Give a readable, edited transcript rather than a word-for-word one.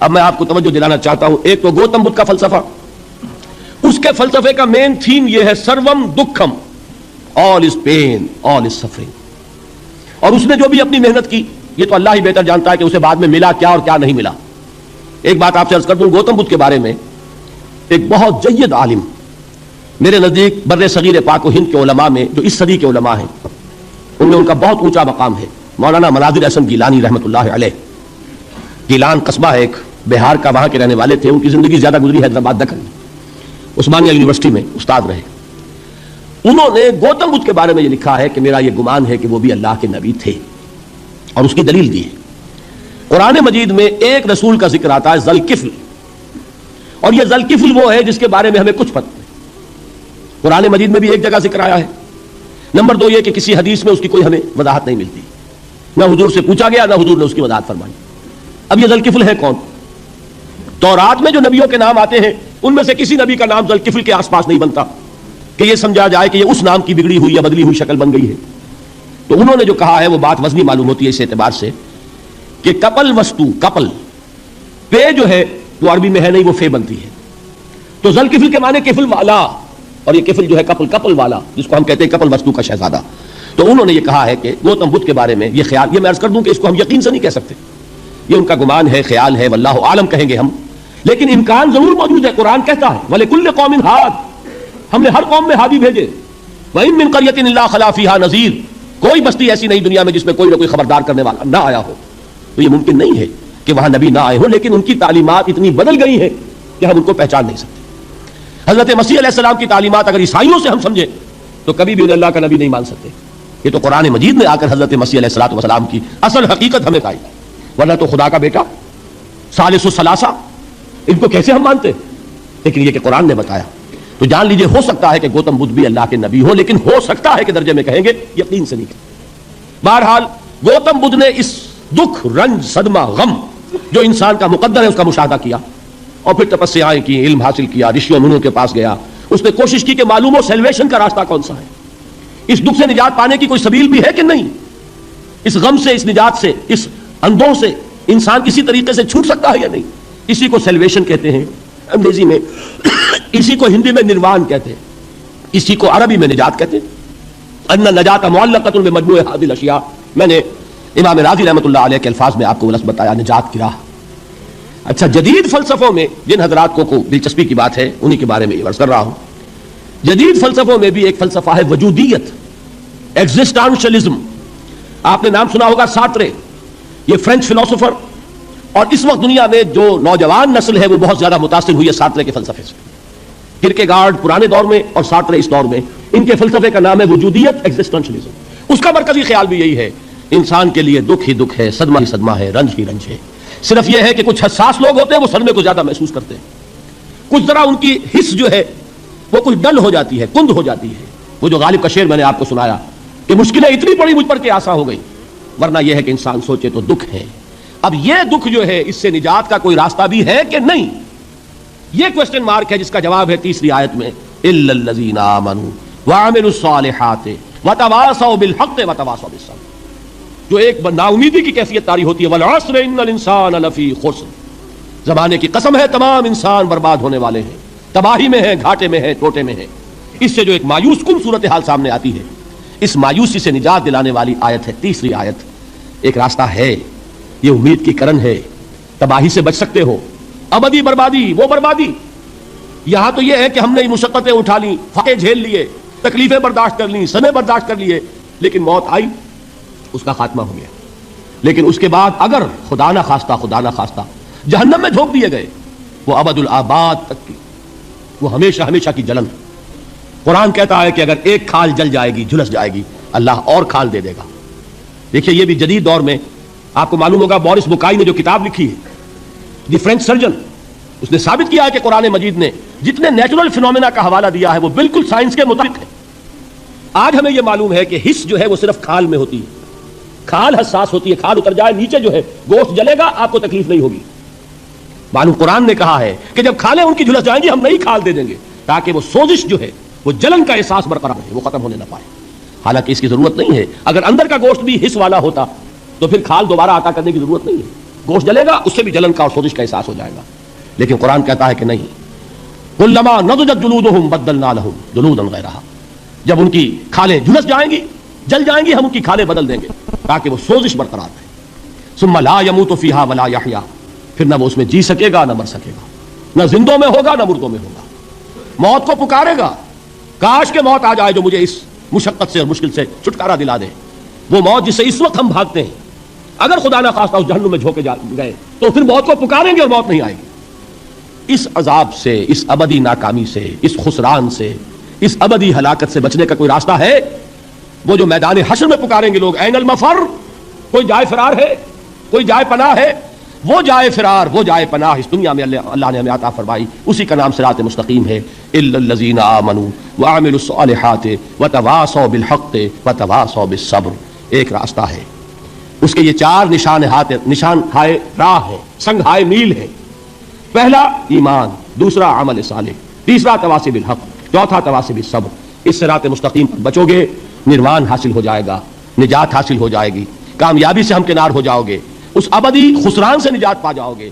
اب میں آپ کو توجہ دلانا چاہتا ہوں، ایک تو گوتم بدھ کا فلسفہ، اس کے فلسفے کا مین تھیم یہ ہے سروم دکھم، آل از پین، آل از سفرنگ. اور اس نے جو بھی اپنی محنت کی یہ تو اللہ ہی بہتر جانتا ہے کہ اسے بعد میں ملا کیا اور کیا نہیں ملا. ایک بات آپ سے عرض کر دوں گوتم بدھ کے بارے میں، ایک بہت جید عالم میرے نزدیک بر صغیر پاک و ہند کے علماء میں جو اس صدی کے علماء ہیں ان میں ان کا بہت اونچا مقام ہے، مولانا مناظر احسن گیلانی رحمۃ اللہ علیہ. گیلان قصبہ ہے ایک بہار کا، وہاں کے رہنے والے تھے. ان کی زندگی زیادہ گزری حیدرآباد دکن، عثمانیہ یونیورسٹی میں استاد رہے. انہوں نے گوتم بدھ کے بارے میں یہ لکھا ہے کہ میرا یہ گمان ہے کہ وہ بھی اللہ کے نبی تھے، اور اس کی دلیل دی ہے. قرآن مجید میں ایک رسول کا ذکر آتا ہے ذوالکفل، اور یہ ذوالکفل وہ ہے جس کے بارے میں ہمیں کچھ پتہ نہیں. قرآن مجید میں بھی ایک جگہ ذکر آیا ہے. نمبر 2 یہ کہ کسی حدیث میں اس کی کوئی ہمیں وضاحت نہیں ملتی، نہ حضور سے پوچھا گیا نہ حضور نے اس کی وضاحت فرمائی. اب یہ ذوالکفل ہے کون؟ تورات میں جو نبیوں کے نام آتے ہیں ان میں سے کسی نبی کا نام ذوالکفل کے آس پاس نہیں بنتا کہ یہ سمجھا جائے کہ یہ اس نام کی بگڑی ہوئی یا بدلی ہوئی شکل بن گئی ہے. تو انہوں نے جو کہا ہے وہ بات وزنی معلوم ہوتی ہے اس اعتبار سے کہ کپل وستو، کپل پے جو ہے وہ عربی میں ہے نہیں، وہ فے بنتی ہے. تو ذوالکفل کے معنی کفل والا، اور یہ کفل جو ہے کپل، کپل والا، جس کو ہم کہتے ہیں کپل وستو کا شہزادہ. تو انہوں نے یہ کہا ہے کہ گوتم بدھ کے بارے میں یہ خیال، یہ میں عرض کر دوں کہ اس کو ہم یقین سے نہیں کہہ سکتے، یہ ان کا گمان ہے، خیال ہے، واللہ عالم کہیں گے ہم، لیکن امکان ضرور موجود ہے. قرآن کہتا ہے وَلِكُلِّ قَوْمٍ ہاد، ہم نے ہر قوم میں ہادی بھیجے. وَإِن مِّن قَرْيَةٍ إِلَّا خَلَا فِيهَا نَذِيرٌ، کوئی بستی ایسی نہیں دنیا میں جس میں کوئی نہ کوئی خبردار کرنے والا نہ آیا ہو. تو یہ ممکن نہیں ہے کہ وہاں نبی نہ آئے ہوں، لیکن ان کی تعلیمات اتنی بدل گئی ہیں کہ ہم ان کو پہچان نہیں سکتے. حضرت مسیح علیہ السلام کی تعلیمات اگر عیسائیوں سے ہم سمجھیں تو کبھی بھی انہیں اللہ کا نبی نہیں مان سکتے. یہ تو قرآن مجید میں آ کر حضرت مسیح علیہ السلام کی اصل حقیقت ہمیں بتائی، ورنہ تو خدا کا بیٹا ثالث الثلاثہ ان کو کیسے ہم مانتے؟ لیکن یہ کہ قرآن نے بتایا. تو جان لیجئے ہو سکتا ہے کہ گوتم بدھ بھی اللہ کے نبی ہو، لیکن ہو سکتا ہے کہ درجے میں کہیں گے، یقین سے نہیں کہیں. بہرحال گوتم بدھ نے اس دکھ، رنج، صدمہ، غم جو انسان کا مقدر ہے اس کا مشاہدہ کیا، اور پھر تپسیائیں کی، علم حاصل کیا، رشیوں منوں کے پاس گیا. اس نے کوشش کی کہ معلوم ہو سیلویشن کا راستہ کون سا ہے، اس دکھ سے نجات پانے کی کوئی سبیل بھی ہے کہ نہیں، اس غم سے، اس نجات سے، اس اندھوں سے انسان کسی طریقے سے چھوٹ سکتا ہے یا نہیں. اسی کو سیلویشن کہتے ہیں انگریزی میں، اسی کو ہندی میں نروان کہتے ہیں، اسی کو عربی میں نجات کہتے ہیں. ان النجات معلقۃ بمجموع هذه الاشیاء، میں نے امام راضی رحمۃ اللہ علیہ کے الفاظ میں آپ کو لفظ بتایا، نجات کی راہ. اچھا، جدید فلسفوں میں جن حضرات کو دلچسپی کی بات ہے انہی کے بارے میں یہ عرض کر رہا ہوں. جدید فلسفوں میں بھی ایک فلسفہ ہے وجودیت، ایگزسٹانشلزم. آپ نے نام سنا ہوگا سارترے، یہ فرینچ فلسفر، اور اس وقت دنیا میں جو نوجوان نسل ہے وہ بہت زیادہ متاثر ہوئی ہے سارترے کے فلسفے سے. کیرکیگارڈ پرانے دور میں اور سارترے اس دور میں، ان کے فلسفے کا نام ہے وجودیت، ایگزسٹانشلزم. اس کا مرکزی خیال بھی یہی ہے، انسان کے لیے دکھ ہی دکھ ہے، صدمہ ہی صدمہ ہے، رنج ہی رنج ہے. صرف یہ ہے کہ کچھ حساس لوگ ہوتے ہیں وہ صدمے کو زیادہ محسوس کرتے ہیں، کچھ ذرا ان کی حس جو ہے وہ کچھ ڈل ہو جاتی ہے، کند ہو جاتی ہے. وہ جو غالب کا شعر میں نے آپ کو سنایا کہ مشکلیں اتنی پڑی مجھ پر کہ آسان ہو گئی، ورنہ یہ ہے کہ انسان سوچے تو دکھ ہے. اب یہ دکھ جو ہے اس سے نجات کا کوئی راستہ بھی ہے کہ نہیں، یہ کوسچن مارک ہے جس کا جواب ہے تیسری آیت میں الا الذین آمنوا وعملوا الصالحات وتواصوا بالحق وتواصوا بالصبر. جو ایک نا امیدی کی کیفیت طاری ہوتی ہے، والعصر ان الانسان لفی خسر، زمانے کی قسم ہے تمام انسان برباد ہونے والے ہیں، تباہی میں ہیں، گھاٹے میں ہیں، ٹوٹے میں ہیں. اس سے جو ایک مایوس کن صورتحال سامنے آتی ہے، اس مایوسی سے نجات دلانے والی آیت ہے تیسری آیت. ایک راستہ ہے، یہ امید کی کرن ہے، تباہی سے بچ سکتے ہو، ابدی بربادی وہ بربادی. یہاں تو یہ ہے کہ ہم نے مشقتیں اٹھا لی، فقے جھیل لیے، تکلیفیں برداشت کر لیں، سمے برداشت کر لیے، لیکن موت آئی، اس کا خاتمہ ہو گیا. لیکن اس کے بعد اگر خدا نہ خواستہ جہنم میں جھونک دیے گئے، وہ ابد الآباد تک کی، وہ ہمیشہ ہمیشہ کی جلن. قرآن کہتا ہے کہ اگر ایک کھال جل جائے گی، جھلس جائے گی، اللہ اور کھال دے دے گا. دیکھیے یہ بھی جدید دور میں آپ کو معلوم ہوگا، بورس بکائی نے جو کتاب لکھی ہے، دی فرینچ سرجن، اس نے ثابت کیا ہے کہ قرآن مجید نے جتنے نیچرل فینومینا کا حوالہ دیا ہے وہ بالکل سائنس کے مطابق ہے. آج ہمیں یہ معلوم ہے کہ حس جو ہے وہ صرف کھال میں ہوتی ہے، کھال حساس ہوتی ہے، کھال اتر جائے نیچے جو ہے گوشت جلے گا، آپ کو تکلیف نہیں ہوگی. معلوم قرآن نے کہا ہے کہ جب کھالیں ان کی جھلس جائیں گی ہم نئی کھال دے دیں گے، تاکہ وہ سوزش جو ہے، وہ جلن کا احساس برقرار ہے، وہ ختم ہونے نہ پائے. حالانکہ اس کی ضرورت نہیں ہے. اگر اندر کا گوشت بھی حس والا ہوتا تو پھر کھال دوبارہ عطا کرنے کی ضرورت نہیں ہے. گوشت جلے گا اس سے بھی جلن کا اور سوزش کا احساس ہو جائے گا. لیکن قرآن کہتا ہے کہ نہیں، کلما نضجت جلودہم بدلنا لہم جلودا غیرہا، جب ان کی کھالیں جھلس جائیں گی، جل جائیں گی، ہم ان کی کھالیں بدل دیں گے تاکہ وہ سوزش برقرار رہے. ثم لا يموت فيها ولا يحيا، پھر نہ وہ اس میں جی سکے گا نہ مر سکے گا، نہ زندوں میں ہوگا نہ مردوں میں ہوگا. موت کو پکارے گا، کاش کہ موت آ جائے جو مجھے اس مشقت سے اور مشکل سے چھٹکارا دلا دے. وہ موت جس سے اس وقت ہم بھاگتے ہیں، اگر خدا نہ خواستہ اس جہنم میں جھونکے گئے تو پھر موت کو پکاریں گے اور موت نہیں آئے گی. اس عذاب سے، اس ابدی ناکامی سے، اس خسران سے، اس ابدی ہلاکت سے بچنے کا کوئی راستہ ہے؟ وہ جو میدان حشر میں پکاریں گے لوگ، این المفر، کوئی جائے فرار ہے، کوئی جائے پناہ ہے؟ وہ جائے فرار، وہ جائے پناہ اس دنیا میں اللہ نے ہمیں عطا فرمائی، اسی کا نام صراط مستقیم ہے. الا الذین آمنوا وعملوا الصالحات وتواصوا بالحق وتواصوا بالصبر. ایک راستہ ہے، اس کے یہ 4 نشان ہائے راہ ہے، سنگ ہائے میل ہے. پہلا ایمان، دوسرا عمل صالح، تیسرا تواصی بالحق، چوتھا تواصی بالصبر. اس صراط مستقیم بچو گے، نروان حاصل ہو جائے گا، نجات حاصل ہو جائے گی، کامیابی سے ہمکنار ہو جاؤ گے، اس ابدی خسران سے نجات پا جاؤ گے.